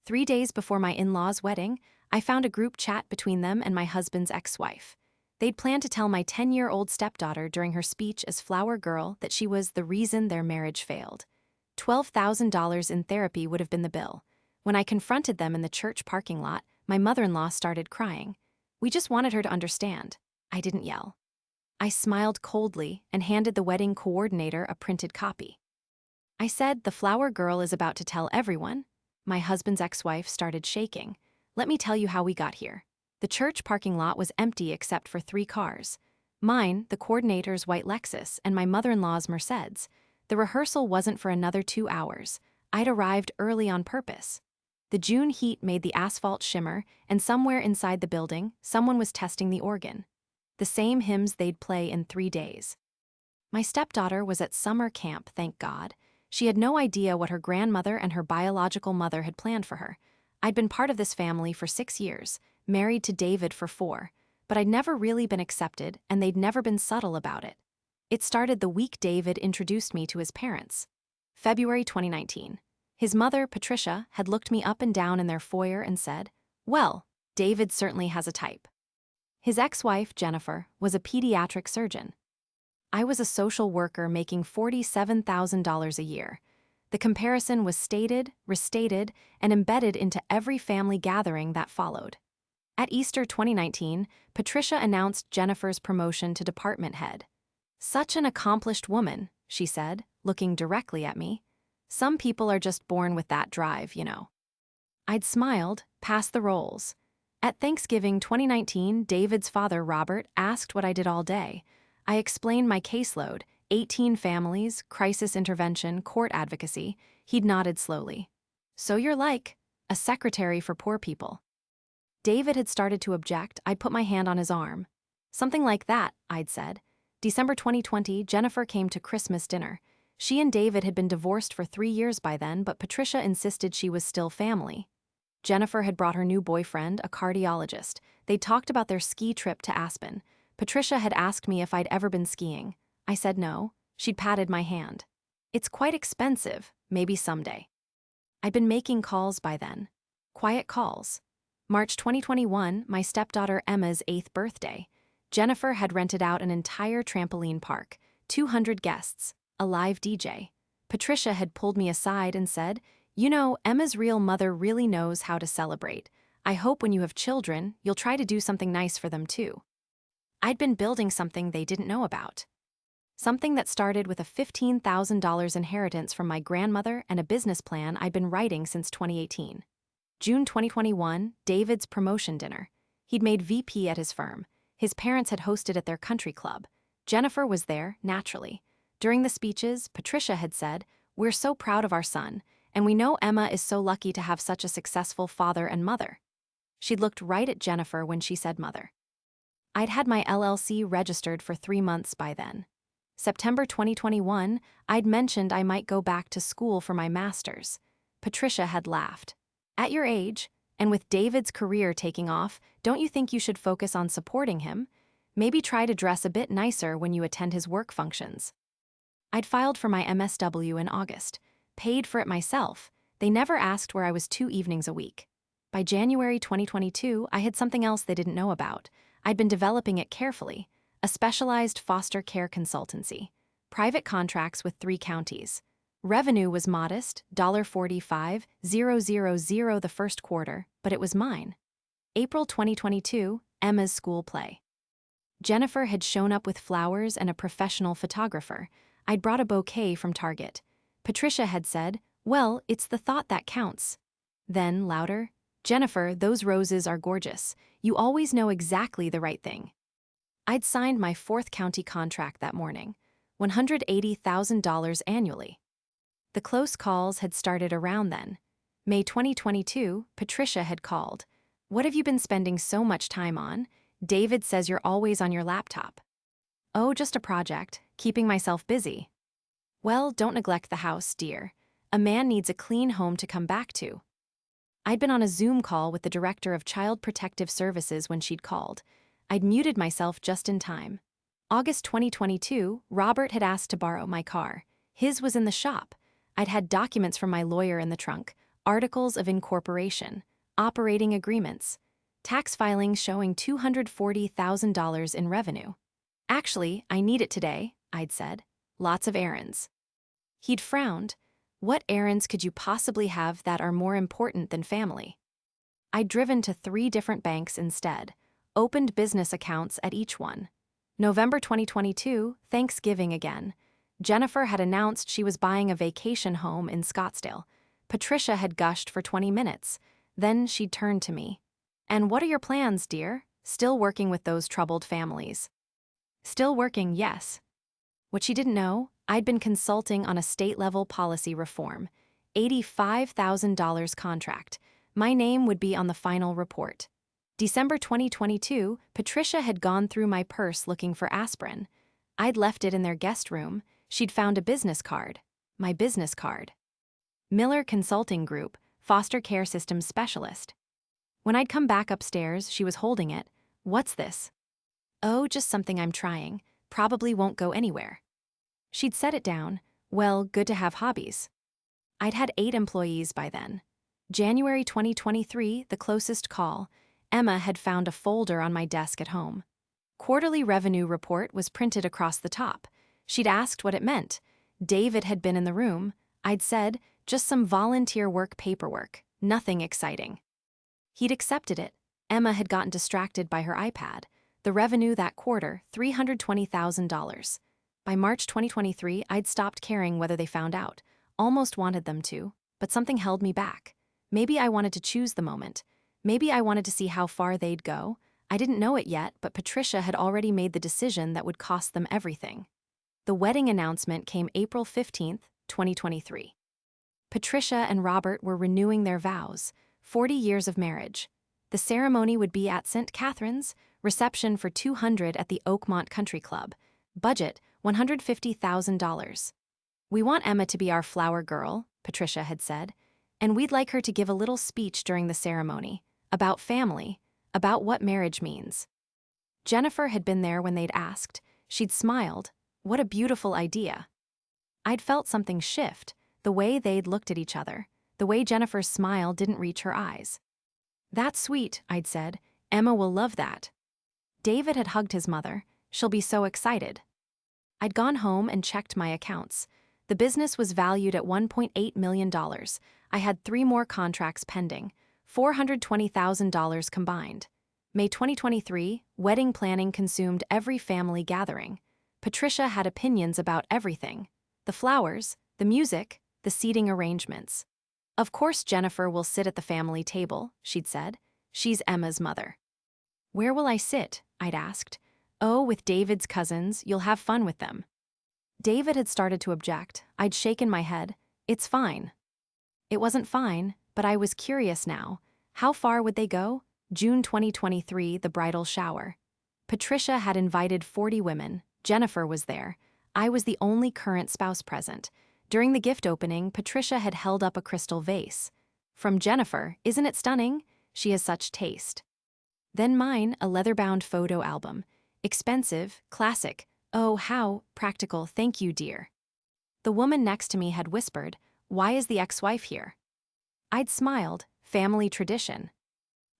3 days before my in-laws' wedding, I found a group chat between them and my husband's ex-wife. They'd planned to tell my 10-year-old stepdaughter during her speech as flower girl that she was the reason their marriage failed. $12,000 in therapy would have been the bill. When I confronted them in the church parking lot, my mother-in-law started crying. We just wanted her to understand. I didn't yell. I smiled coldly and handed the wedding coordinator a printed copy. I said, "The flower girl is about to tell everyone." My husband's ex-wife started shaking. "Let me tell you how we got here." The church parking lot was empty except for 3 cars. Mine, the coordinator's white Lexus, and my mother-in-law's Mercedes. The rehearsal wasn't for another 2 hours. I'd arrived early on purpose. The June heat made the asphalt shimmer, and somewhere inside the building, someone was testing the organ. The same hymns they'd play in 3 days. My stepdaughter was at summer camp, thank God. She had no idea what her grandmother and her biological mother had planned for her. I'd been part of this family for 6 years, married to David for 4, but I'd never really been accepted, and they'd never been subtle about it. It started the week David introduced me to his parents. February 2019. His mother, Patricia, had looked me up and down in their foyer and said, "Well, David certainly has a type." His ex-wife, Jennifer, was a pediatric surgeon. I was a social worker making $47,000 a year. The comparison was stated, restated, and embedded into every family gathering that followed. At Easter 2019, Patricia announced Jennifer's promotion to department head. "Such an accomplished woman," she said, looking directly at me. "Some people are just born with that drive, you know." I'd smiled, passed the roles. At Thanksgiving 2019, David's father, Robert, asked what I did all day. I explained my caseload, 18 families, crisis intervention, court advocacy. He'd nodded slowly. "So you're like a secretary for poor people." David had started to object. I'd put my hand on his arm. "Something like that," I'd said. December 2020, Jennifer came to Christmas dinner. She and David had been divorced for 3 years by then, but Patricia insisted she was still family. Jennifer had brought her new boyfriend, a cardiologist. They talked about their ski trip to Aspen. Patricia had asked me if I'd ever been skiing. I said no. She'd patted my hand. "It's quite expensive, maybe someday." I'd been making calls by then. Quiet calls. March 2021, my stepdaughter Emma's 8th birthday. Jennifer had rented out an entire trampoline park, 200 guests, a live DJ. Patricia had pulled me aside and said, "You know, Emma's real mother really knows how to celebrate. I hope when you have children, you'll try to do something nice for them too." I'd been building something they didn't know about. Something that started with a $15,000 inheritance from my grandmother and a business plan I'd been writing since 2018. June 2021, David's promotion dinner. He'd made VP at his firm. His parents had hosted at their country club. Jennifer was there, naturally. During the speeches, Patricia had said, "We're so proud of our son, and we know Emma is so lucky to have such a successful father and mother." She'd looked right at Jennifer when she said mother. I'd had my LLC registered for 3 months by then. September 2021, I'd mentioned I might go back to school for my master's. Patricia had laughed. "At your age, and with David's career taking off, don't you think you should focus on supporting him? Maybe try to dress a bit nicer when you attend his work functions." I'd filed for my MSW in August, paid for it myself. They never asked where I was 2 evenings a week. By January 2022, I had something else they didn't know about. I'd been developing it carefully, a specialized foster care consultancy, private contracts with 3 counties. Revenue was modest, $45,000 the first quarter, but it was mine. April 2022, Emma's school play. Jennifer had shown up with flowers and a professional photographer. I'd brought a bouquet from Target. Patricia had said, "Well, it's the thought that counts." Then, louder, "Jennifer, those roses are gorgeous. You always know exactly the right thing." I'd signed my 4th county contract that morning, $180,000 annually. The close calls had started around then. May 2022, Patricia had called. "What have you been spending so much time on? David says you're always on your laptop." "Oh, just a project, keeping myself busy." "Well, don't neglect the house, dear. A man needs a clean home to come back to." I'd been on a Zoom call with the director of Child Protective Services when she'd called. I'd muted myself just in time. August 2022, Robert had asked to borrow my car. His was in the shop. I'd had documents from my lawyer in the trunk, articles of incorporation, operating agreements, tax filings showing $240,000 in revenue. Actually, I need it today, I'd said. Lots of errands. He'd frowned. What errands could you possibly have that are more important than family? I'd driven to 3 different banks instead, opened business accounts at each one. November 2022, Thanksgiving again. Jennifer had announced she was buying a vacation home in Scottsdale. Patricia had gushed for 20 minutes. Then she'd turned to me. "And what are your plans, dear? Still working with those troubled families?" Still working, yes. What she didn't know, I'd been consulting on a state-level policy reform. $85,000 contract. My name would be on the final report. December 2022, Patricia had gone through my purse looking for aspirin. I'd left it in their guest room. She'd found a business card. My business card. Miller Consulting Group, Foster Care Systems Specialist. When I'd come back upstairs, she was holding it. "What's this?" "Oh, just something I'm trying. Probably won't go anywhere." She'd set it down. Well, good to have hobbies. I'd had 8 employees by then. January 2023, the closest call. Emma had found a folder on my desk at home. Quarterly revenue report was printed across the top. She'd asked what it meant. David had been in the room. I'd said, just some volunteer work paperwork, nothing exciting. He'd accepted it. Emma had gotten distracted by her iPad. The revenue that quarter, $320,000. By March 2023, I'd stopped caring whether they found out. Almost wanted them to, but something held me back. Maybe I wanted to choose the moment. Maybe I wanted to see how far they'd go. I didn't know it yet, but Patricia had already made the decision that would cost them everything. The wedding announcement came April 15th, 2023. Patricia and Robert were renewing their vows, 40 years of marriage. The ceremony would be at St. Catherine's, reception for 200 at the Oakmont Country Club. Budget, $150,000. "We want Emma to be our flower girl," Patricia had said, "and we'd like her to give a little speech during the ceremony, about family, about what marriage means." Jennifer had been there when they'd asked. She'd smiled. What a beautiful idea. I'd felt something shift, the way they'd looked at each other, the way Jennifer's smile didn't reach her eyes. "That's sweet," I'd said. "Emma will love that." David had hugged his mother. "She'll be so excited." I'd gone home and checked my accounts. The business was valued at $1.8 million. I had 3 more contracts pending, $420,000 combined. May 2023, wedding planning consumed every family gathering. Patricia had opinions about everything. The flowers, the music, the seating arrangements. "Of course Jennifer will sit at the family table," she'd said. "She's Emma's mother." "Where will I sit?" I'd asked. "Oh, with David's cousins, you'll have fun with them." David had started to object. I'd shaken my head. "It's fine." It wasn't fine, but I was curious now. How far would they go? June 2023, the bridal shower. Patricia had invited 40 women. Jennifer was there. I was the only current spouse present. During the gift opening, Patricia had held up a crystal vase. "From Jennifer, isn't it stunning? She has such taste." Then mine, a leather-bound photo album. Expensive, classic. "Oh, how practical, thank you, dear." The woman next to me had whispered, "Why is the ex-wife here?" I'd smiled, family tradition.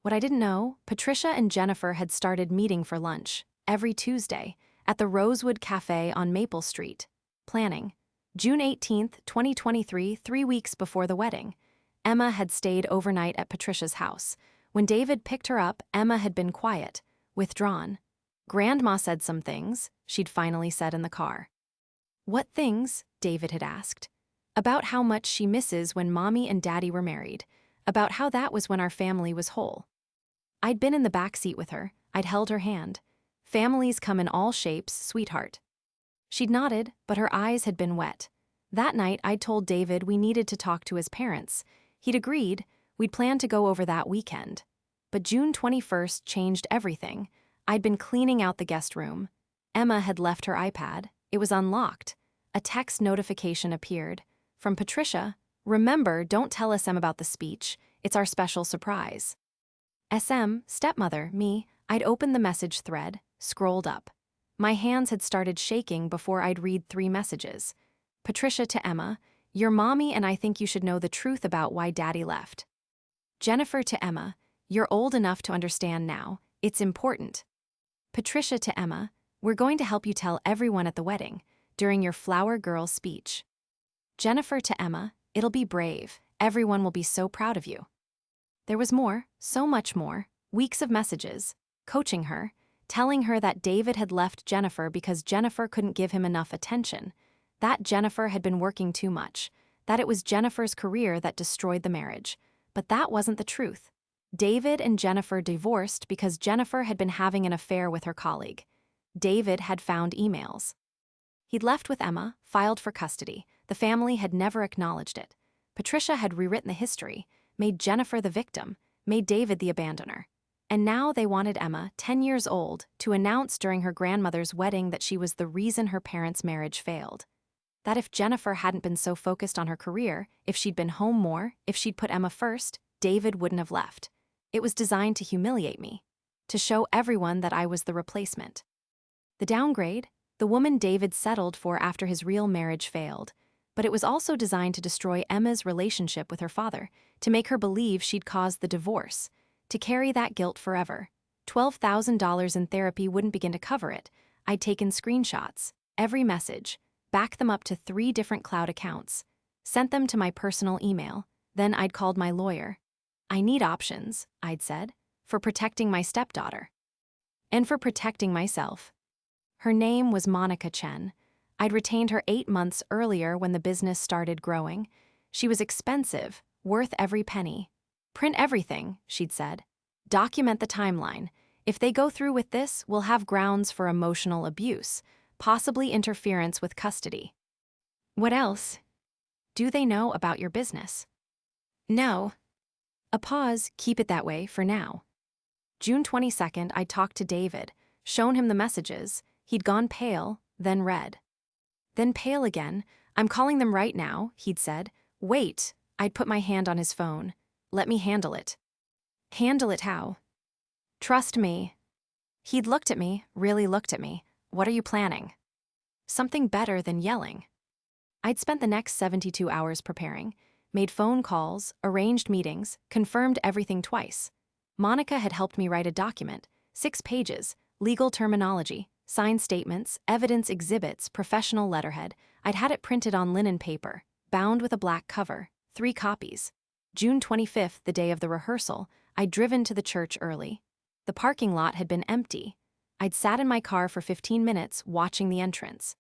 What I didn't know, Patricia and Jennifer had started meeting for lunch, every Tuesday, at the Rosewood Cafe on Maple Street. Planning. June 18th, 2023, 3 weeks before the wedding. Emma had stayed overnight at Patricia's house. When David picked her up, Emma had been quiet, withdrawn. "Grandma said some things," she'd finally said in the car. "What things?" David had asked. "About how much she misses when Mommy and Daddy were married, about how that was when our family was whole." I'd been in the back seat with her. I'd held her hand. "Families come in all shapes, sweetheart." She'd nodded, but her eyes had been wet. That night, I'd told David we needed to talk to his parents. He'd agreed. We'd planned to go over that weekend. But June 21st changed everything. I'd been cleaning out the guest room. Emma had left her iPad. It was unlocked. A text notification appeared. From Patricia. "Remember, don't tell SM about the speech. It's our special surprise." SM, stepmother, me. I'd opened the message thread, scrolled up. My hands had started shaking before I'd read 3 messages. Patricia to Emma. Your mommy and I think you should know the truth about why Daddy left. Jennifer to Emma, you're old enough to understand now. It's important. Patricia to Emma, we're going to help you tell everyone at the wedding, during your flower girl speech. Jennifer to Emma, it'll be brave. Everyone will be so proud of you. There was more, so much more, weeks of messages, coaching her, telling her that David had left Jennifer because Jennifer couldn't give him enough attention, that Jennifer had been working too much, that it was Jennifer's career that destroyed the marriage. But that wasn't the truth. David and Jennifer divorced because Jennifer had been having an affair with her colleague. David had found emails. He'd left with Emma, filed for custody. The family had never acknowledged it. Patricia had rewritten the history, made Jennifer the victim, made David the abandoner. And now they wanted Emma, 10 years old, to announce during her grandmother's wedding that she was the reason her parents' marriage failed. That if Jennifer hadn't been so focused on her career, if she'd been home more, if she'd put Emma first, David wouldn't have left. It was designed to humiliate me, to show everyone that I was the replacement. The downgrade, the woman David settled for after his real marriage failed, but it was also designed to destroy Emma's relationship with her father, to make her believe she'd caused the divorce, to carry that guilt forever. $12,000 in therapy wouldn't begin to cover it. I'd taken screenshots, every message, backed them up to 3 different cloud accounts, sent them to my personal email, then I'd called my lawyer. I need options, I'd said, for protecting my stepdaughter. And for protecting myself. Her name was Monica Chen. I'd retained her 8 months earlier when the business started growing. She was expensive, worth every penny. Print everything, she'd said. Document the timeline. If they go through with this, we'll have grounds for emotional abuse, possibly interference with custody. What else? Do they know about your business? No. A pause, keep it that way for now. June 22nd, I talked to David, shown him the messages. He'd gone pale, then red. Then pale again. I'm calling them right now, he'd said. Wait, I'd put my hand on his phone. Let me handle it. Handle it how? Trust me. He'd looked at me, really looked at me. What are you planning? Something better than yelling. I'd spent the next 72 hours preparing, made phone calls, arranged meetings, confirmed everything twice. Monica had helped me write a document, 6 pages, legal terminology, signed statements, evidence exhibits, professional letterhead. I'd had it printed on linen paper, bound with a black cover, 3 copies. June 25th, the day of the rehearsal, I'd driven to the church early. The parking lot had been empty. I'd sat in my car for 15 minutes watching the entrance.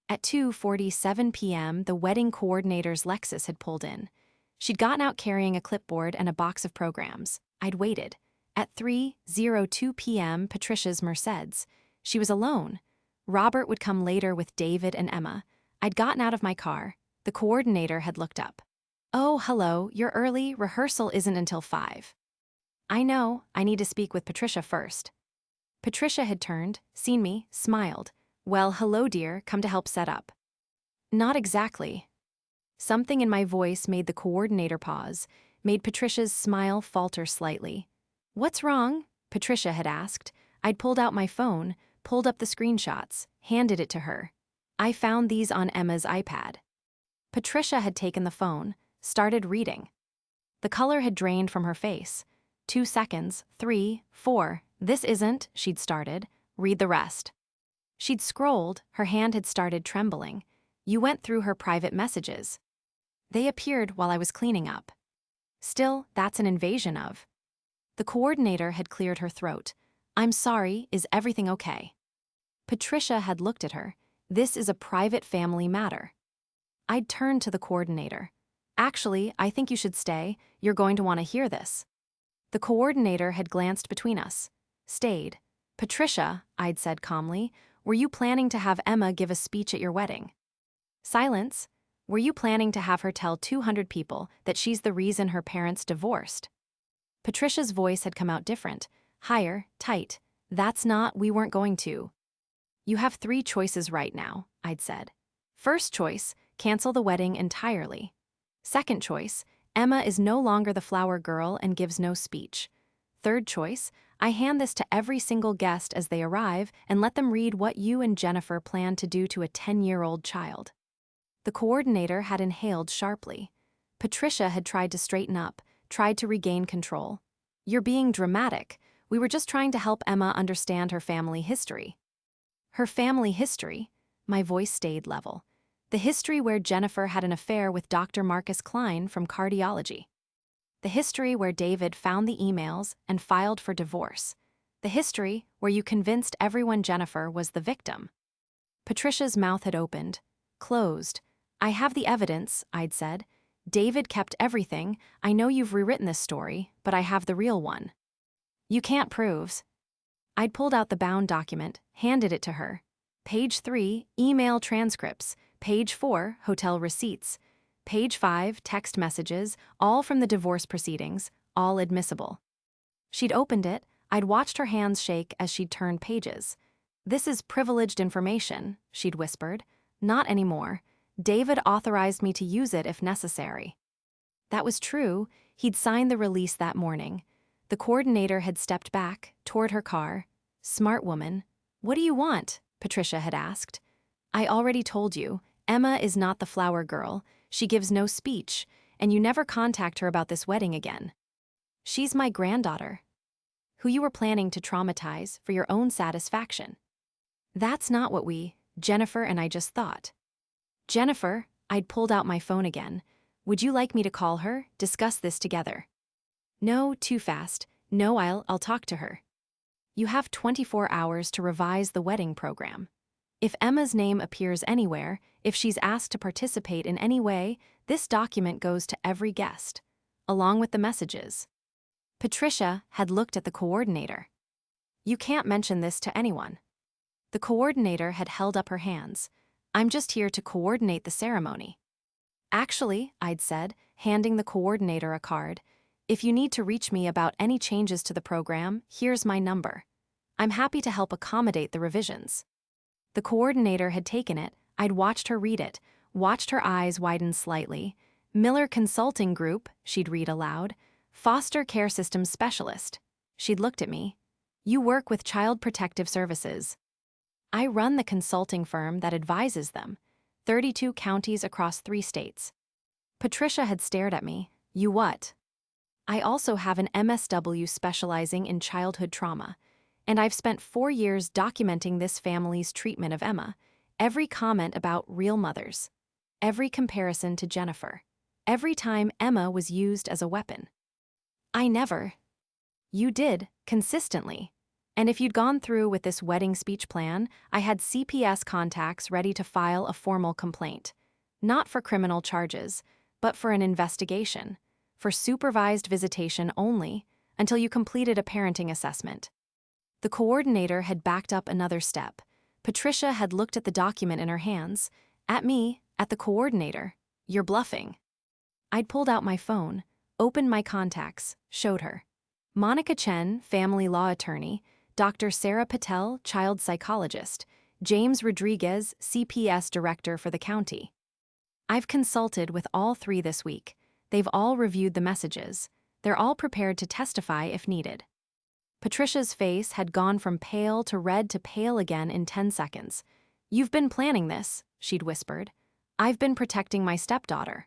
At 2:47 p.m., the wedding coordinator's Lexus had pulled in. She'd gotten out carrying a clipboard and a box of programs. I'd waited. At 3:02 p.m., Patricia's Mercedes. She was alone. Robert would come later with David and Emma. I'd gotten out of my car. The coordinator had looked up. Oh, hello, you're early. Rehearsal isn't until 5. I know, I need to speak with Patricia first. Patricia had turned, seen me, smiled. Well, hello dear, come to help set up. Not exactly. Something in my voice made the coordinator pause, made Patricia's smile falter slightly. What's wrong? Patricia had asked. I'd pulled out my phone, pulled up the screenshots, handed it to her. I found these on Emma's iPad. Patricia had taken the phone, started reading. The color had drained from her face. 2 seconds, 3, 4, this isn't, she'd started. Read the rest. She'd scrolled, her hand had started trembling. You went through her private messages. They appeared while I was cleaning up. Still, that's an invasion of. The coordinator had cleared her throat. I'm sorry, is everything okay? Patricia had looked at her. This is a private family matter. I'd turned to the coordinator. Actually, I think you should stay. You're going to want to hear this. The coordinator had glanced between us. Stayed. Patricia, I'd said calmly, were you planning to have Emma give a speech at your wedding? Silence. Were you planning to have her tell 200 people that she's the reason her parents divorced? Patricia's voice had come out different, higher, tight. That's not, we weren't going to. You have 3 choices right now, I'd said. First choice, cancel the wedding entirely. Second choice, Emma is no longer the flower girl and gives no speech. Third choice, I hand this to every single guest as they arrive and let them read what you and Jennifer plan to do to a 10-year-old child. The coordinator had inhaled sharply. Patricia had tried to straighten up, tried to regain control. You're being dramatic. We were just trying to help Emma understand her family history. Her family history? My voice stayed level. The history where Jennifer had an affair with Dr. Marcus Klein from cardiology. The history where David found the emails and filed for divorce. The history where you convinced everyone Jennifer was the victim. Patricia's mouth had opened, closed. I have the evidence, I'd said. David kept everything. I know you've rewritten this story, but I have the real one. You can't prove. I'd pulled out the bound document, handed it to her. Page 3, email transcripts. Page 4, hotel receipts. Page 5, text messages, all from the divorce proceedings, all admissible. She'd opened it. I'd watched her hands shake as she'd turned pages. This is privileged information, she'd whispered. Not anymore. David authorized me to use it if necessary. That was true. He'd signed the release that morning. The coordinator had stepped back, toward her car. Smart woman. What do you want? Patricia had asked. I already told you. Emma is not the flower girl. She gives no speech, and you never contact her about this wedding again. She's my granddaughter, who you were planning to traumatize for your own satisfaction. That's not what Jennifer and I just thought. Jennifer, I'd pulled out my phone again. Would you like me to call her, discuss this together? No, too fast. No, I'll talk to her. You have 24 hours to revise the wedding program. If Emma's name appears anywhere, if she's asked to participate in any way, this document goes to every guest, along with the messages. Patricia had looked at the coordinator. You can't mention this to anyone. The coordinator had held up her hands. I'm just here to coordinate the ceremony. Actually, I'd said, handing the coordinator a card, if you need to reach me about any changes to the program, here's my number. I'm happy to help accommodate the revisions. The coordinator had taken it. I'd watched her read it, watched her eyes widen slightly. Miller Consulting Group, she'd read aloud. Foster Care Systems Specialist. She'd looked at me. You work with Child Protective Services. I run the consulting firm that advises them. 32 counties across 3 states. Patricia had stared at me. You what? I also have an MSW specializing in childhood trauma, and I've spent 4 years documenting this family's treatment of Emma, every comment about real mothers, every comparison to Jennifer, every time Emma was used as a weapon. I never. You did, consistently. And if you'd gone through with this wedding speech plan, I had CPS contacts ready to file a formal complaint. Not for criminal charges, but for an investigation. For supervised visitation only, until you completed a parenting assessment. The coordinator had backed up another step. Patricia had looked at the document in her hands, at me, at the coordinator. You're bluffing. I'd pulled out my phone, opened my contacts, showed her. Monica Chen, family law attorney, Dr. Sarah Patel, child psychologist, James Rodriguez, CPS director for the county. I've consulted with all 3 this week. They've all reviewed the messages. They're all prepared to testify if needed. Patricia's face had gone from pale to red to pale again in 10 seconds. You've been planning this, she'd whispered. I've been protecting my stepdaughter.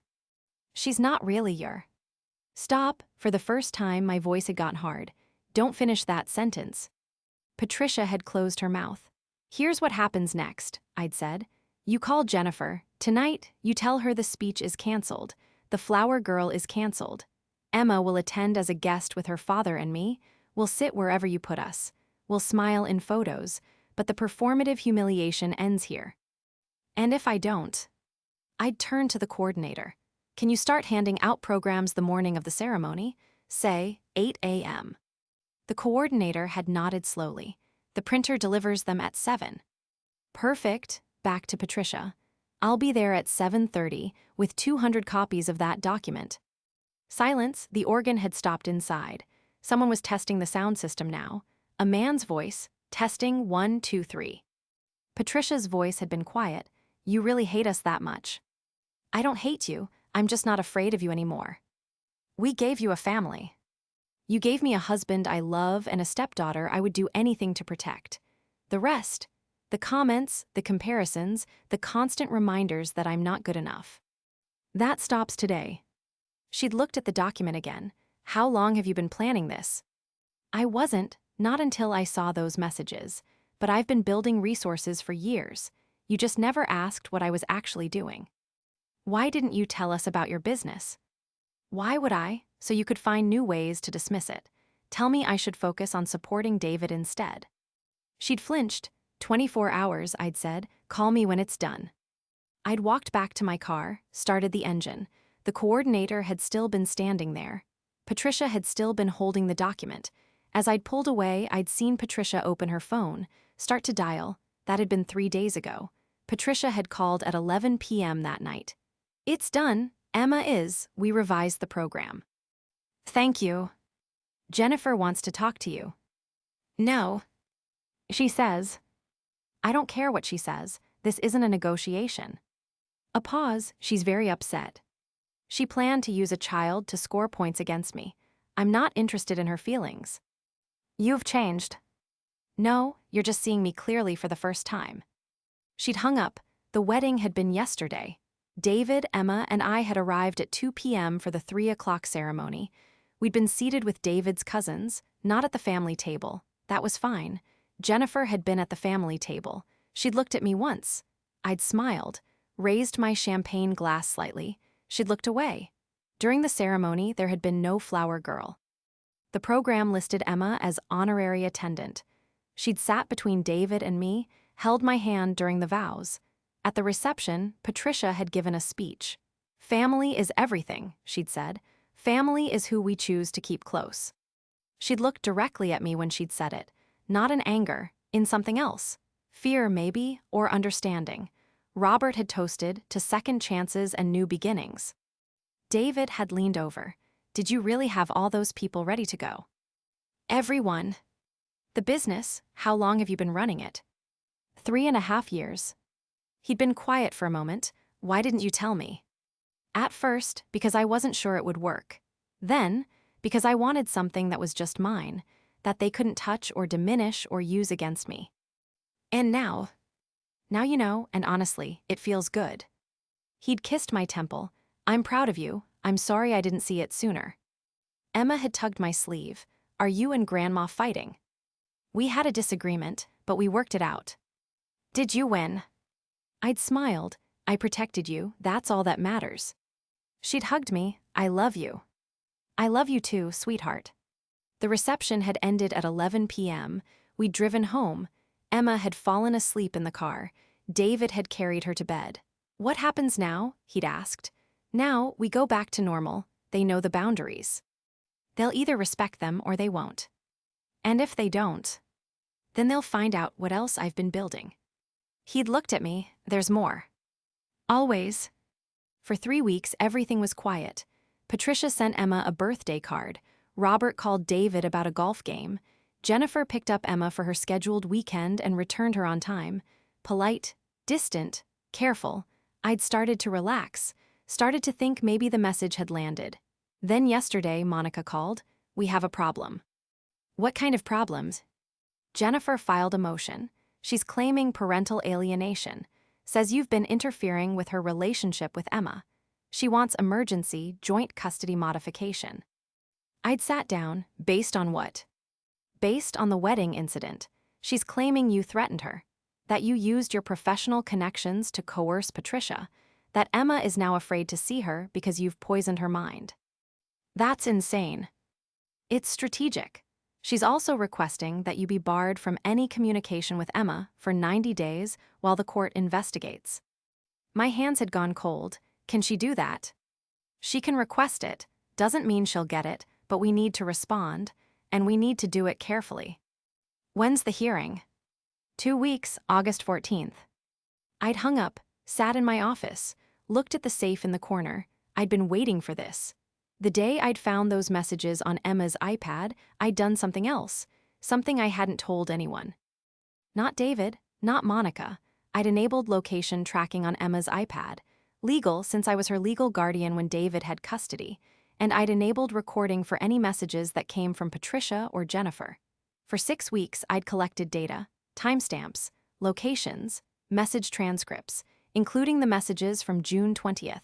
She's not really your. Stop. For the first time, my voice had gotten hard. Don't finish that sentence. Patricia had closed her mouth. Here's what happens next, I'd said. You call Jennifer. Tonight, you tell her the speech is canceled. The flower girl is canceled. Emma will attend as a guest with her father and me. We'll sit wherever you put us. We'll smile in photos, but the performative humiliation ends here. And if I don't? I'd turn to the coordinator. Can you start handing out programs the morning of the ceremony? Say, 8 a.m. The coordinator had nodded slowly. The printer delivers them at 7. Perfect. Back to Patricia. I'll be there at 7:30 with 200 copies of that document. Silence. The organ had stopped inside. Someone was testing the sound system now. A man's voice. Testing 1, 2, 3. Patricia's voice had been quiet. You really hate us that much. I don't hate you. I'm just not afraid of you anymore. We gave you a family. You gave me a husband I love and a stepdaughter I would do anything to protect. The rest, The comments, the comparisons, the constant reminders that I'm not good enough. That stops today. She'd looked at the document again. How long have you been planning this? I wasn't, not until I saw those messages. But I've been building resources for years. You just never asked what I was actually doing. Why didn't you tell us about your business? Why would I? So you could find new ways to dismiss it. Tell me I should focus on supporting David instead. She'd flinched. 24 hours, I'd said. Call me when it's done. I'd walked back to my car, started the engine. The coordinator had still been standing there. Patricia had still been holding the document. As I'd pulled away, I'd seen Patricia open her phone, start to dial. That had been 3 days ago. Patricia had called at 11 p.m. that night. It's done. Emma is. We revised the program. Thank you. Jennifer wants to talk to you. No. She says. I don't care what she says. This isn't a negotiation. A pause. She's very upset. She planned to use a child to score points against me. I'm not interested in her feelings. You've changed. No, you're just seeing me clearly for the first time. She'd hung up. The wedding had been yesterday. David, Emma, and I had arrived at 2 p.m. for the 3 o'clock ceremony. We'd been seated with David's cousins, not at the family table. That was fine. Jennifer had been at the family table. She'd looked at me once. I'd smiled, raised my champagne glass slightly. She'd looked away. During the ceremony, there had been no flower girl. The program listed Emma as honorary attendant. She'd sat between David and me, held my hand during the vows. At the reception, Patricia had given a speech. Family is everything, she'd said. Family is who we choose to keep close. She'd looked directly at me when she'd said it, not in anger, in something else. Fear, maybe, or understanding. Robert had toasted to second chances and new beginnings. David had leaned over. Did you really have all those people ready to go? Everyone. The business, how long have you been running it? 3.5 years. He'd been quiet for a moment. Why didn't you tell me? At first, because I wasn't sure it would work. Then, because I wanted something that was just mine, that they couldn't touch or diminish or use against me. And now you know, and honestly, it feels good. He'd kissed my temple. I'm proud of you. I'm sorry I didn't see it sooner. Emma had tugged my sleeve. Are you and Grandma fighting? We had a disagreement, but we worked it out. Did you win? I'd smiled. I protected you. That's all that matters. She'd hugged me. I love you. I love you too, sweetheart. The reception had ended at 11 p.m. We'd driven home. Emma had fallen asleep in the car. David had carried her to bed. What happens now? He'd asked. Now, we go back to normal. They know the boundaries. They'll either respect them or they won't. And if they don't, then they'll find out what else I've been building. He'd looked at me. There's more. Always. For 3 weeks, everything was quiet. Patricia sent Emma a birthday card. Robert called David about a golf game. Jennifer picked up Emma for her scheduled weekend and returned her on time. Polite, distant, careful. I'd started to relax, started to think maybe the message had landed. Then yesterday, Monica called. We have a problem. What kind of problems? Jennifer filed a motion. She's claiming parental alienation. Says you've been interfering with her relationship with Emma. She wants emergency joint custody modification. I'd sat down. Based on what? Based on the wedding incident. She's claiming you threatened her. That you used your professional connections to coerce Patricia. That Emma is now afraid to see her because you've poisoned her mind. That's insane. It's strategic. She's also requesting that you be barred from any communication with Emma for 90 days while the court investigates. My hands had gone cold. Can she do that? She can request it. Doesn't mean she'll get it, but we need to respond, and we need to do it carefully. When's the hearing? 2 weeks, August 14th. I'd hung up, sat in my office, looked at the safe in the corner. I'd been waiting for this. The day I'd found those messages on Emma's iPad, I'd done something else, something I hadn't told anyone. Not David, not Monica. I'd enabled location tracking on Emma's iPad, legal since I was her legal guardian when David had custody, and I'd enabled recording for any messages that came from Patricia or Jennifer. For 6 weeks, I'd collected data, timestamps, locations, message transcripts, including the messages from June 20th,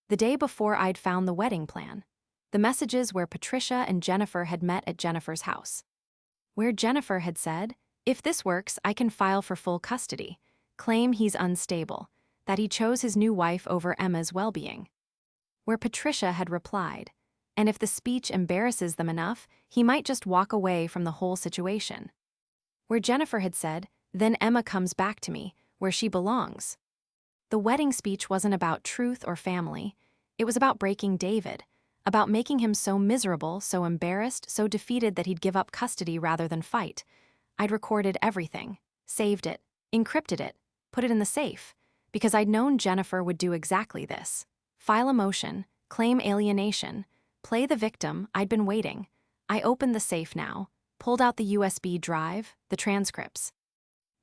the day before I'd found the wedding plan. The messages where Patricia and Jennifer had met at Jennifer's house. Where Jennifer had said, "If this works, I can file for full custody, claim he's unstable, that he chose his new wife over Emma's well-being." Where Patricia had replied, "And if the speech embarrasses them enough, he might just walk away from the whole situation." Where Jennifer had said, "Then Emma comes back to me, where she belongs." The wedding speech wasn't about truth or family. It was about breaking David, about making him so miserable, so embarrassed, so defeated that he'd give up custody rather than fight. I'd recorded everything, saved it, encrypted it, put it in the safe, because I'd known Jennifer would do exactly this. File a motion, claim alienation, play the victim. I'd been waiting. I opened the safe now, pulled out the USB drive, the transcripts.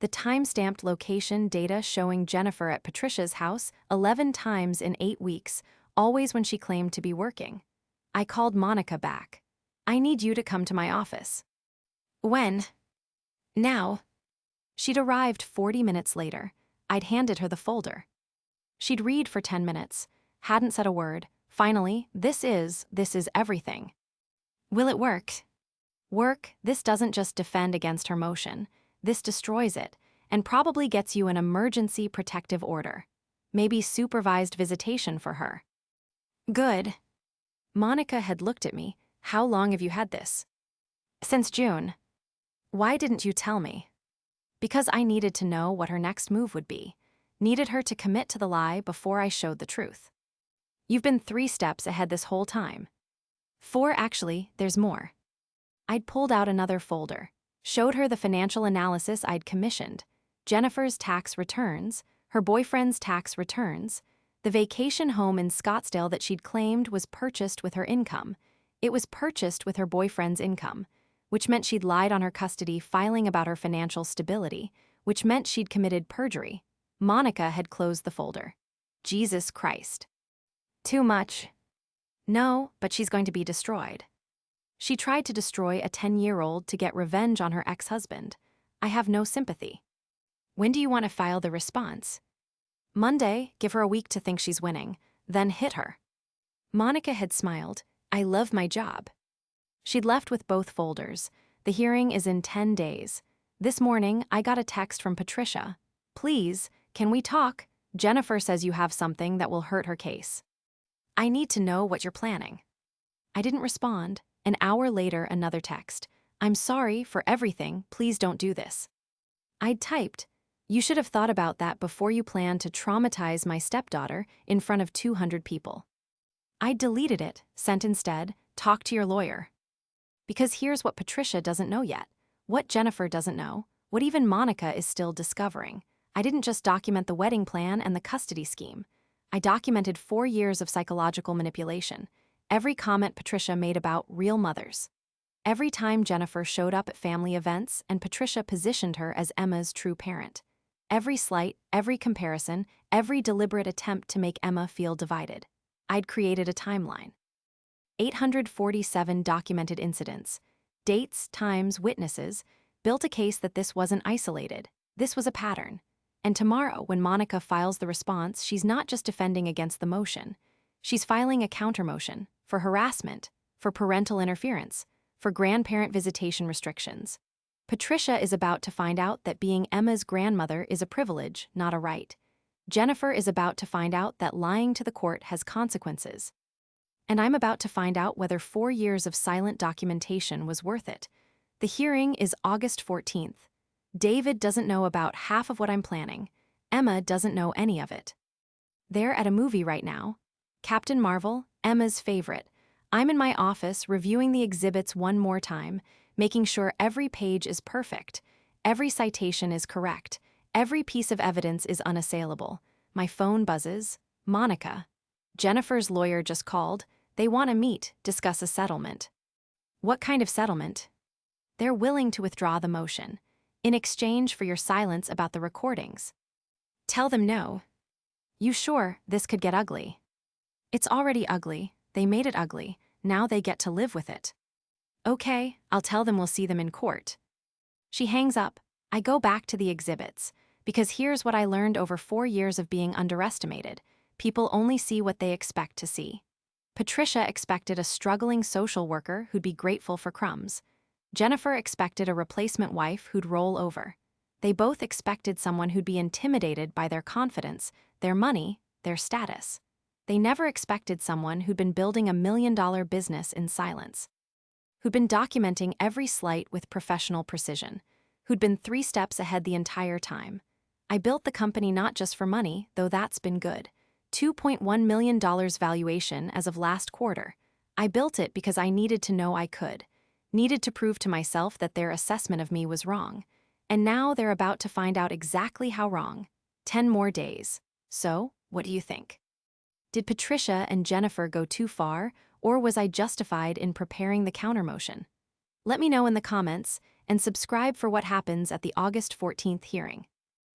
The time-stamped location data showing Jennifer at Patricia's house 11 times in 8 weeks, always when she claimed to be working. I called Monica back. "I need you to come to my office." "When?" "Now." She'd arrived 40 minutes later. I'd handed her the folder. She'd read for 10 minutes, hadn't said a word. Finally, this is everything. "Will it work?" "Work? This doesn't just defend against her motion. This destroys it, and probably gets you an emergency protective order. Maybe supervised visitation for her." "Good." Monica had looked at me. "How long have you had this?" "Since June." "Why didn't you tell me?" "Because I needed to know what her next move would be. Needed her to commit to the lie before I showed the truth." "You've been 3 steps ahead this whole time." 4, actually, there's more." I'd pulled out another folder, showed her the financial analysis I'd commissioned, Jennifer's tax returns, her boyfriend's tax returns. The vacation home in Scottsdale that she'd claimed was purchased with her income. It was purchased with her boyfriend's income, which meant she'd lied on her custody filing about her financial stability, which meant she'd committed perjury. Monica had closed the folder. Jesus Christ. "Too much." "No, but she's going to be destroyed." She tried to destroy a 10-year-old to get revenge on her ex-husband. I have no sympathy. "When do you want to file the response?" "Monday. Give her a week to think she's winning, then hit her." Monica had smiled. "I love my job." She'd left with both folders. "The hearing is in 10 days. This morning, I got a text from Patricia. 'Please, can we talk? Jennifer says you have something that will hurt her case. I need to know what you're planning.'" I didn't respond. An hour later, another text. "I'm sorry for everything. Please don't do this." I'd typed, "You should have thought about that before you planned to traumatize my stepdaughter in front of 200 people." I'd deleted it, sent instead, "Talk to your lawyer." Because here's what Patricia doesn't know yet, what Jennifer doesn't know, what even Monica is still discovering. I didn't just document the wedding plan and the custody scheme. I documented 4 years of psychological manipulation. Every comment Patricia made about real mothers. Every time Jennifer showed up at family events and Patricia positioned her as Emma's true parent. Every slight, every comparison, every deliberate attempt to make Emma feel divided. I'd created a timeline. 847 documented incidents. Dates, times, witnesses. Built a case that this wasn't isolated. This was a pattern. And tomorrow, when Monica files the response, she's not just defending against the motion. She's filing a counter-motion for harassment, for parental interference, for grandparent visitation restrictions. Patricia is about to find out that being Emma's grandmother is a privilege, not a right. Jennifer is about to find out that lying to the court has consequences. And I'm about to find out whether 4 years of silent documentation was worth it. The hearing is August 14th. David doesn't know about half of what I'm planning. Emma doesn't know any of it. They're at a movie right now. Captain Marvel, Emma's favorite. I'm in my office reviewing the exhibits one more time, making sure every page is perfect, every citation is correct, every piece of evidence is unassailable. My phone buzzes. Monica. Jennifer's lawyer just called. They want to meet, discuss a settlement. What kind of settlement? They're willing to withdraw the motion, in exchange for your silence about the recordings. Tell them no. You sure this could get ugly? It's already ugly. They made it ugly. Now they get to live with it. Okay, I'll tell them we'll see them in court. She hangs up. I go back to the exhibits, Because here's what I learned over 4 years of being underestimated. People only see what they expect to see. Patricia expected a struggling social worker who'd be grateful for crumbs. Jennifer expected a replacement wife who'd roll over. They both expected someone who'd be intimidated by their confidence, their money, their status. They never expected someone who'd been building $1 million business in silence, who'd been documenting every slight with professional precision, who'd been 3 steps ahead the entire time. I built the company not just for money, though that's been good. $2.1 million valuation as of last quarter. I built it because I needed to know I could. Needed to prove to myself that their assessment of me was wrong. And now they're about to find out exactly how wrong. 10 more days. So, what do you think? Did Patricia and Jennifer go too far, or was I justified in preparing the countermotion? Let me know in the comments, and subscribe for what happens at the August 14th hearing.